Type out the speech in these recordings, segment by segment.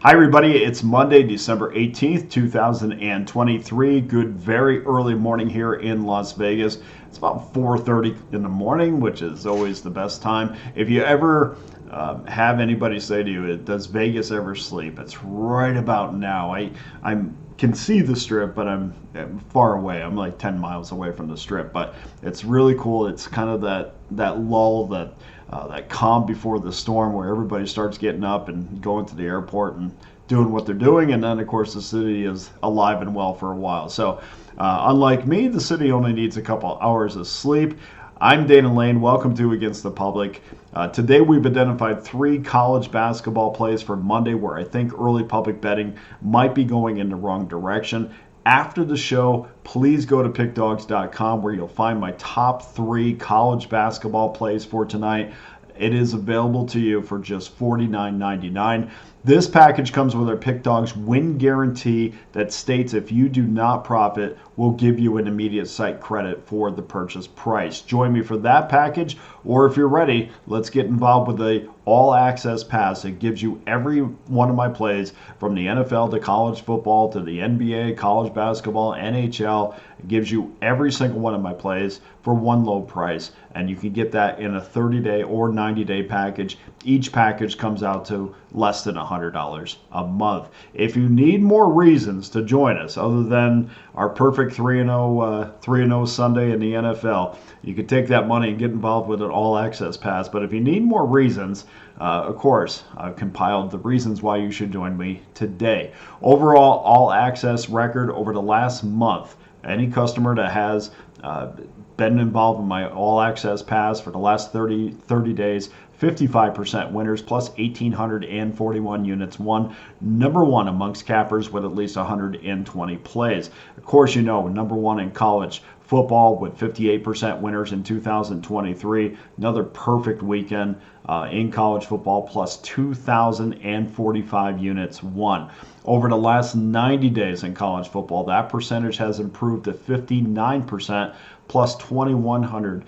Hi, everybody. It's Monday, December 18th, 2023. Good, very early morning here in Las Vegas. It's about 4:30 in the morning, which is always the best time. If you ever have anybody say to you, does Vegas ever sleep? It's right about now. I can see the strip, but I'm far away. I'm like 10 miles away from the strip, but it's really cool. It's kind of that lull, that calm before the storm where everybody starts getting up and going to the airport and doing what they're doing. And then, of course, the city is alive and well for a while. So unlike me, the city only needs a couple hours of sleep. I'm Dana Lane. Welcome to Against the Public. Today we've identified 3 college basketball plays for Monday where I think early public betting might be going in the wrong direction. After the show, please go to pickdawgz.com where you'll find my top 3 college basketball plays for tonight. It is available to you for just $49.99. This package comes with our Pick Dawgz win guarantee that states if you do not profit, we'll give you an immediate site credit for the purchase price. Join me for that package, or if you're ready, let's get involved with the all-access pass. It gives you every one of my plays from the NFL to college football to the NBA, college basketball, NHL. It gives you every single one of my plays for one low price, and you can get that in a 30-day or 90-day package. Each package comes out to less than $100 a month. If you need more reasons to join us other than our perfect 3-0 Sunday in the NFL, you can take that money and get involved with an all-access pass. But if you need more reasons, of course, I've compiled the reasons why you should join me today. Overall, all-access record over the last month. Any customer that has been involved in my all-access pass for the last 30 days, 55% winners, plus 1,841 units won. Number 1 amongst cappers with at least 120 plays. Of course, you know, number 1 in college football with 58% winners in 2023. Another perfect weekend in college football, plus 2,045 units won. Over the last 90 days in college football, that percentage has improved to 59%, plus 2,100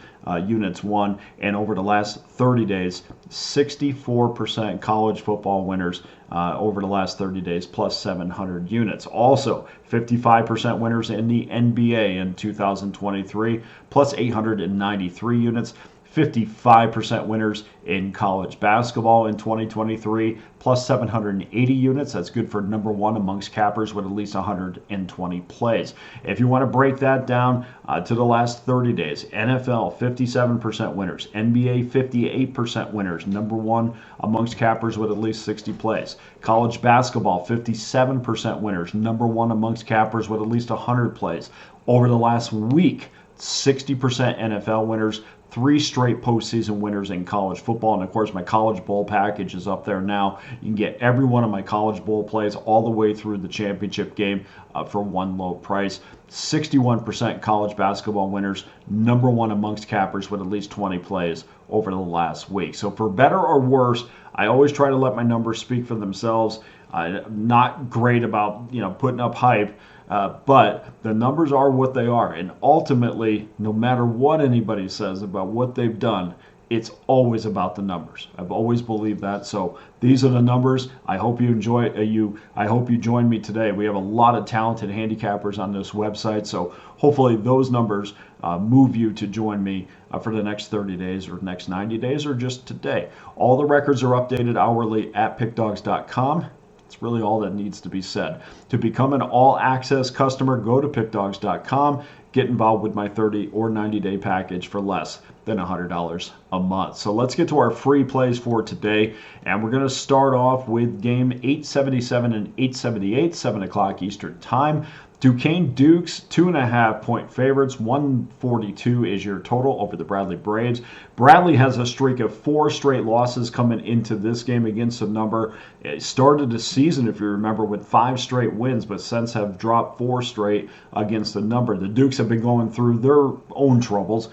units won. And over the last 30 days, 64% college football winners over the last 30 days, plus 700 units. Also, 55% winners in the NBA in 2023, plus 893 units. 55% winners in college basketball in 2023, plus 780 units. That's good for number 1 amongst cappers with at least 120 plays. If you want to break that down to the last 30 days, NFL 57% winners, NBA 58% winners, number 1 amongst cappers with at least 60 plays. College basketball 57% winners, number 1 amongst cappers with at least 100 plays. Over the last week, 60% NFL winners, 3 straight postseason winners in college football. And of course, my college bowl package is up there now. You can get every one of my college bowl plays all the way through the championship game for one low price. 61% college basketball winners, number 1 amongst cappers with at least 20 plays over the last week. So for better or worse, I always try to let my numbers speak for themselves. Not great about putting up hype. But the numbers are what they are. And ultimately, no matter what anybody says about what they've done, it's always about the numbers. I've always believed that. So these are the numbers. I hope you enjoy I hope you join me today. We have a lot of talented handicappers on this website. So hopefully those numbers move you to join me for the next 30 days or next 90 days or just today. All the records are updated hourly at pickdawgz.com. It's really all that needs to be said. To become an all-access customer, go to pickdawgz.com. Get involved with my 30 or 90-day package for less than $100 a month. So let's get to our free plays for today. And we're going to start off with game 877 and 878, 7 o'clock Eastern Time. Duquesne Dukes, 2.5-point favorites. 142 is your total over the Bradley Braves. Bradley has a streak of 4 straight losses coming into this game against the number. It started the season, if you remember, with 5 straight wins, but since have dropped 4 straight against the number. The Dukes have been going through their own troubles.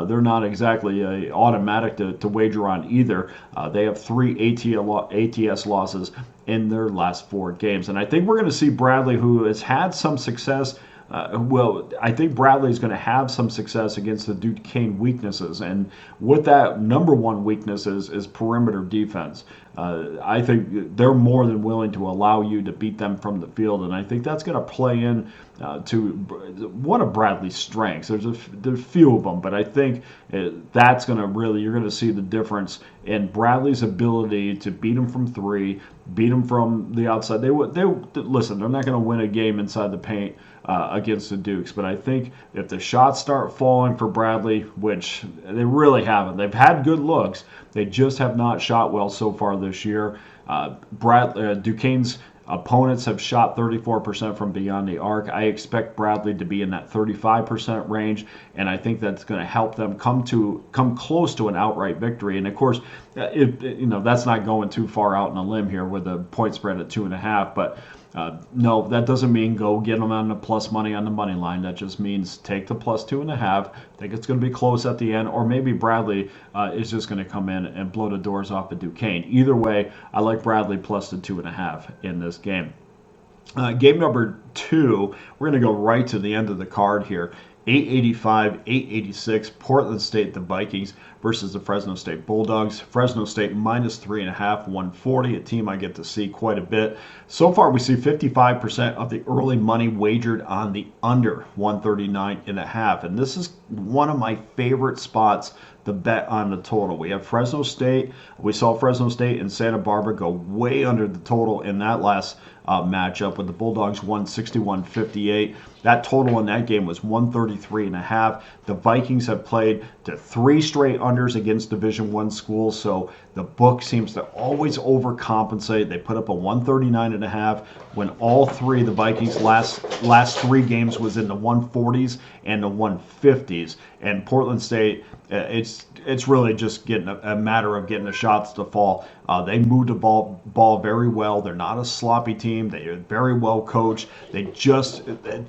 They're not exactly automatic to wager on either. They have 3 ATS losses in their last 4 games. And I think we're going to see Bradley, who has had some success I think Bradley's going to have some success against the Duquesne weaknesses. And what that number one weakness is perimeter defense. I think they're more than willing to allow you to beat them from the field, and I think that's going to play in to one of Bradley's strengths. There's a few of them, but I think that's going to really, you're going to see the difference in Bradley's ability to beat him from three, beat him from the outside. They listen. They're not going to win a game inside the paint against the Dukes, but I think if the shots start falling for Bradley, which they really haven't, they've had good looks. They just have not shot well so far this year. Duquesne's opponents have shot 34% from beyond the arc. I expect Bradley to be in that 35% range, and I think that's going to help them come close to an outright victory. And of course, that's not going too far out on a limb here with a point spread at 2.5, but. No, that doesn't mean go get them on the plus money on the money line. That just means take the plus 2.5. Think it's going to be close at the end, or maybe Bradley is just going to come in and blow the doors off of Duquesne. Either way, I like Bradley plus the 2.5 in this game. Game number 2, we're going to go right to the end of the card here. 885, 886, Portland State, the Vikings versus the Fresno State Bulldogs. Fresno State minus 3.5, 140, a team I get to see quite a bit. So far, we see 55% of the early money wagered on the under 139.5, and this is one of my favorite spots to bet on the total. We have Fresno State. We saw Fresno State and Santa Barbara go way under the total in that last matchup with the Bulldogs 161-58. That total in that game was 133.5. The Vikings have played to 3 straight unders against Division I schools, so the book seems to always overcompensate. They put up a 139.5 when all three, the Vikings' last 3 games was in the 140s and the 150s. And Portland State, it's really just getting a matter of getting the shots to fall. They move the ball very well. They're not a sloppy team. They are very well coached. They just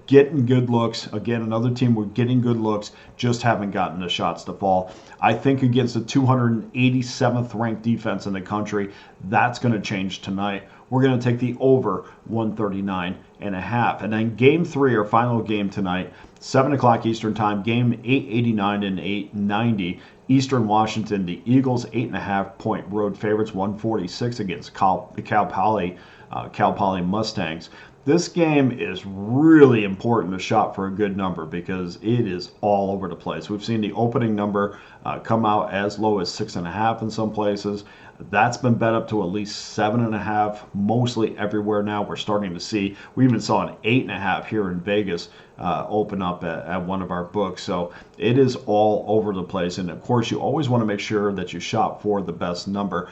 getting good looks. Again, another team with getting good looks, just haven't gotten the shots to fall. I think against the 287th ranked defense in the country, that's going to change tonight. We're going to take the over 139.5. And then game 3, our final game tonight, 7 o'clock Eastern time, game 889 and 890. Eastern Washington, the Eagles 8.5 point road favorites, 146 against Cal Poly Mustangs. This game is really important to shop for a good number because it is all over the place. We've seen the opening number come out as low as 6.5 in some places. That's been bet up to at least 7.5, mostly everywhere now. We're starting to see, we even saw an 8.5 here in Vegas open up at one of our books. So it is all over the place. And of course, you always want to make sure that you shop for the best number.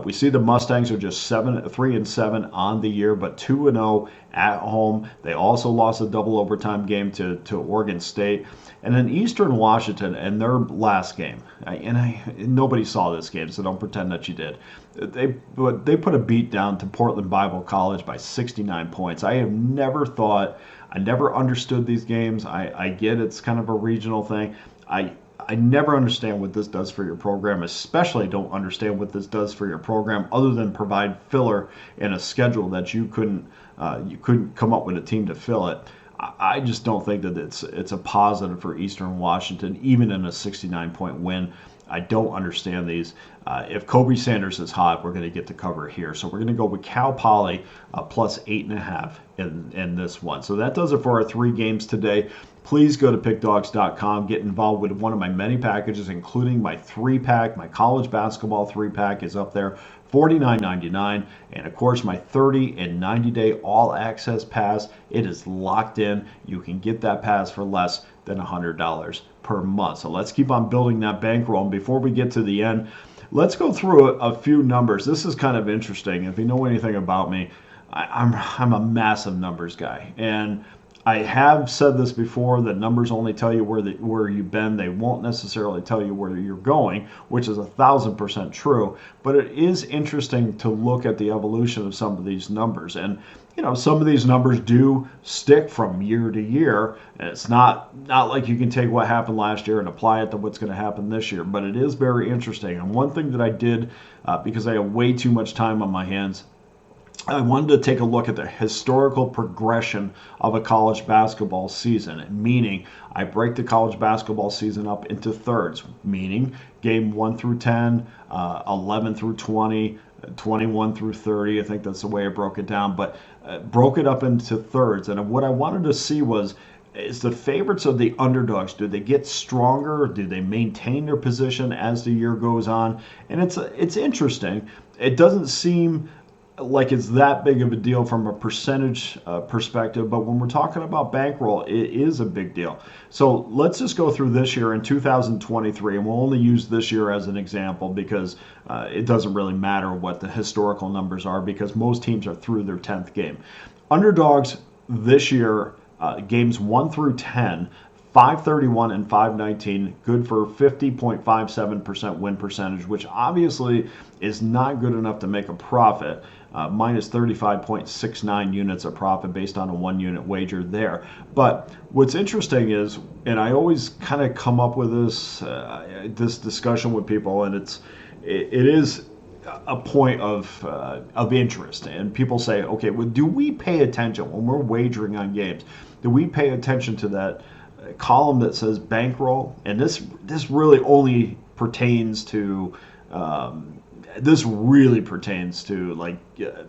We see the Mustangs are just 3-7 on the year, but 2-0 at home. They also lost a double overtime game to Oregon State. And then Eastern Washington and their last game, nobody saw this game, so don't pretend that you did. They put a beat down to Portland Bible College by 69 points. I never understood these games. I get it's kind of a regional thing. I never understand what this does for your program, especially don't understand what this does for your program other than provide filler in a schedule that you couldn't come up with a team to fill it. I just don't think that it's a positive for Eastern Washington, even in a 69-point win. I don't understand these. If Kobe Sanders is hot, we're going to get to cover here. So we're going to go with Cal Poly plus 8.5 in this one. So that does it for our 3 games today. Please go to pickdawgz.com. Get involved with one of my many packages, including my 3-pack. My college basketball 3-pack is up there, $49.99. And of course, my 30 and 90-day all-access pass, it is locked in. You can get that pass for less than $100 per month. So let's keep on building that bankroll. And before we get to the end, let's go through a few numbers. This is kind of interesting. If you know anything about me, I'm a massive numbers guy. And I have said this before, that numbers only tell you where you've been. They won't necessarily tell you where you're going, which is 1,000% true. But it is interesting to look at the evolution of some of these numbers. And some of these numbers do stick from year to year. And it's not like you can take what happened last year and apply it to what's going to happen this year. But it is very interesting. And one thing that I did, because I have way too much time on my hands, I wanted to take a look at the historical progression of a college basketball season, meaning I break the college basketball season up into thirds, meaning game 1 through 10, 11 through 20, 21 through 30. I think that's the way I broke it down, but broke it up into thirds. And what I wanted to see was, is the favorites of the underdogs, do they get stronger? Do they maintain their position as the year goes on? And it's interesting. It doesn't seem like it's that big of a deal from a percentage perspective, but when we're talking about bankroll, it is a big deal. So let's just go through this year in 2023, and we'll only use this year as an example because it doesn't really matter what the historical numbers are because most teams are through their 10th game. Underdogs this year, games 1 through 10, 531 and 519, good for 50.57% win percentage, which obviously is not good enough to make a profit. Minus 35.69 units of profit based on a 1-unit wager there. But what's interesting is, and I always kind of come up with this discussion with people, and it is a point of interest. And people say, okay, well, do we pay attention when we're wagering on games? Do we pay attention to that column that says bankroll? And this really only pertains to like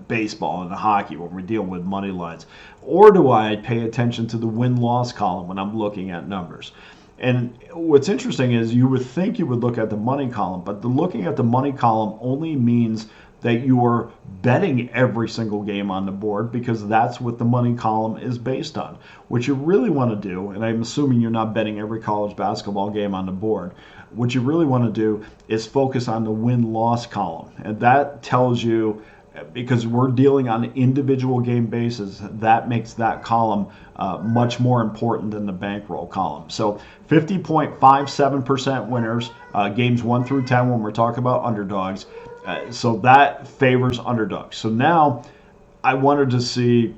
baseball and hockey when we're dealing with money lines. Or do I pay attention to the win-loss column when I'm looking at numbers? And what's interesting is you would think you would look at the money column, but looking at the money column only means that you are betting every single game on the board because that's what the money column is based on. What you really want to do, and I'm assuming you're not betting every college basketball game on the board, what you really want to do is focus on the win-loss column. And that tells you, because we're dealing on an individual game basis, that makes that column much more important than the bankroll column. So 50.57% winners, games 1 through 10 when we're talking about underdogs. So that favors underdogs. So now I wanted to see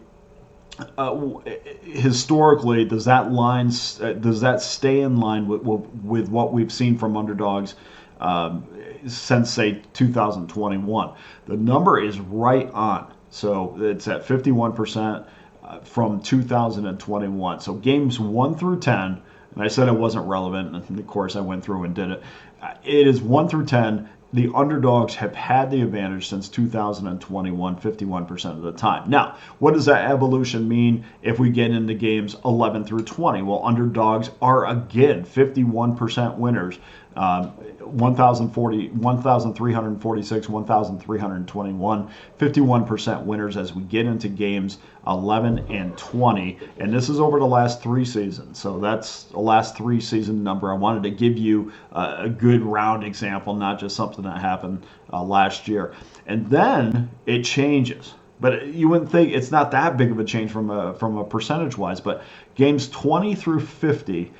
historically, does that stay in line with what we've seen from underdogs since, say, 2021? The number is right on. So it's at 51% from 2021. So games 1 through 10, and I said it wasn't relevant, and of course I went through and did it. It is 1 through 10. The underdogs have had the advantage since 2021, 51% of the time. Now, what does that evolution mean if we get into games 11 through 20? Well, underdogs are again 51% winners. 1,346, 1,321, 51% winners as we get into games 11 and 20. And this is over the last 3 seasons. So that's the last 3 season number. I wanted to give you a good round example, not just something that happened last year. And then it changes. But you wouldn't think it's not that big of a change from a percentage wise. But games 20 through 50,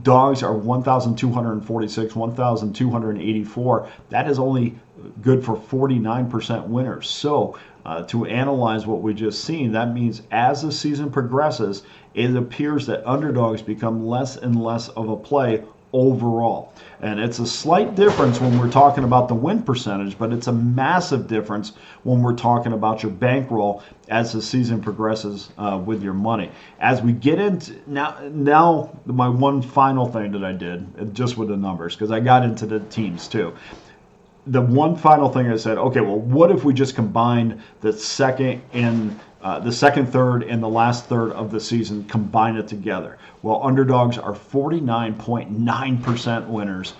dogs are 1,246, 1,284. That is only good for 49% winners. So to analyze what we just seen, that means as the season progresses, it appears that underdogs become less and less of a play overall. And it's a slight difference when we're talking about the win percentage, but it's a massive difference when we're talking about your bankroll as the season progresses with your money. As we get into now my one final thing that I did, just with the numbers, because I got into the teams too. The one final thing I said, okay, well, what if we just combine the second, third, and the last third of the season, combine it together? Well, underdogs are 49.9% winners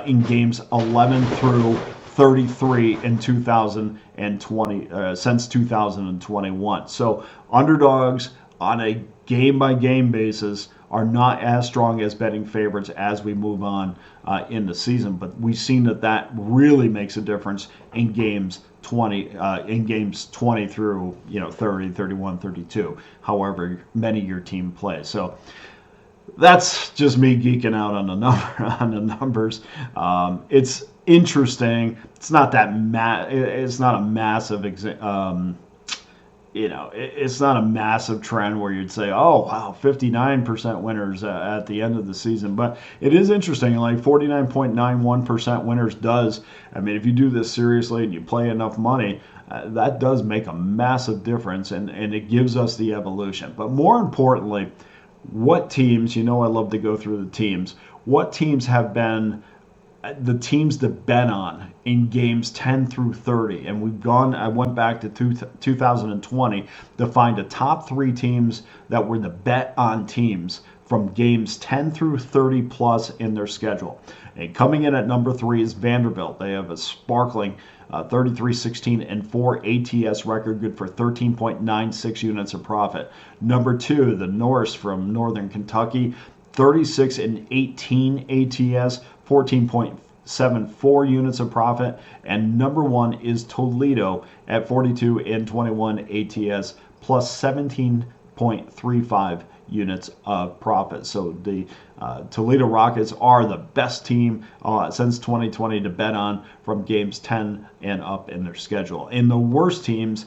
in games 11 through 33 in 2020, since 2021. So underdogs on a game-by-game basis are not as strong as betting favorites as we move on in the season. But we've seen that really makes a difference in games 20 through 30, 31, 32, however many your team plays. So that's just me geeking out on the numbers. It's interesting. It's not it's not a massive it's not a massive trend where you'd say, oh, wow, 59% winners at the end of the season. But it is interesting, like 49.91% winners does. I mean, if you do this seriously and you play enough money, that does make a massive difference, and it gives us the evolution. But more importantly, what teams, I love to go through the teams, what teams have been the teams to bet on in games 10 through 30. And I went back to 2020 to find the top 3 teams that were the bet on teams from games 10 through 30 plus in their schedule. And coming in at number 3 is Vanderbilt. They have a sparkling 33-16-4 ATS record, good for 13.96 units of profit. Number 2, the Norse from Northern Kentucky, 36-18 ATS, 14.74 units of profit. And number 1 is Toledo at 42-21 ATS, plus 17.35 units of profit. So the Toledo Rockets are the best team since 2020 to bet on from games 10 and up in their schedule. In the worst teams,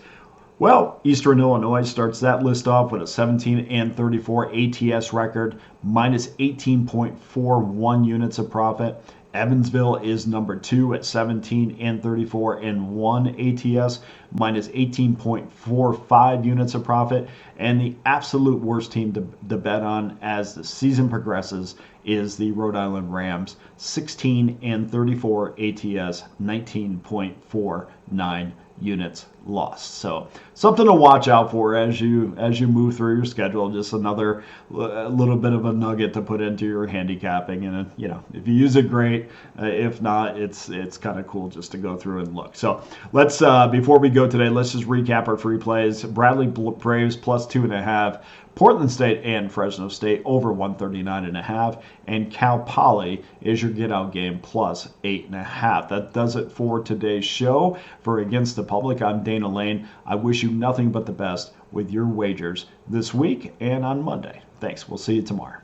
well, Eastern Illinois starts that list off with a 17-34 ATS record, minus 18.41 units of profit. Evansville is number 2 at 17-34-1 ATS, minus 18.45 units of profit. And the absolute worst team to bet on as the season progresses is the Rhode Island Rams, 16-34 ATS, 19.49 units lost. So something to watch out for as you move through your schedule. Just another little bit of a nugget to put into your handicapping. And if you use it, great. If not, it's kind of cool just to go through and look. So let's before we go today, let's just recap our free plays. Bradley Braves plus 2.5. Portland State and Fresno State over 139.5, and Cal Poly is your get out game plus 8.5. That does it for today's show. For Against the Public, I'm Dana Lane. I wish you nothing but the best with your wagers this week and on Monday. Thanks. We'll see you tomorrow.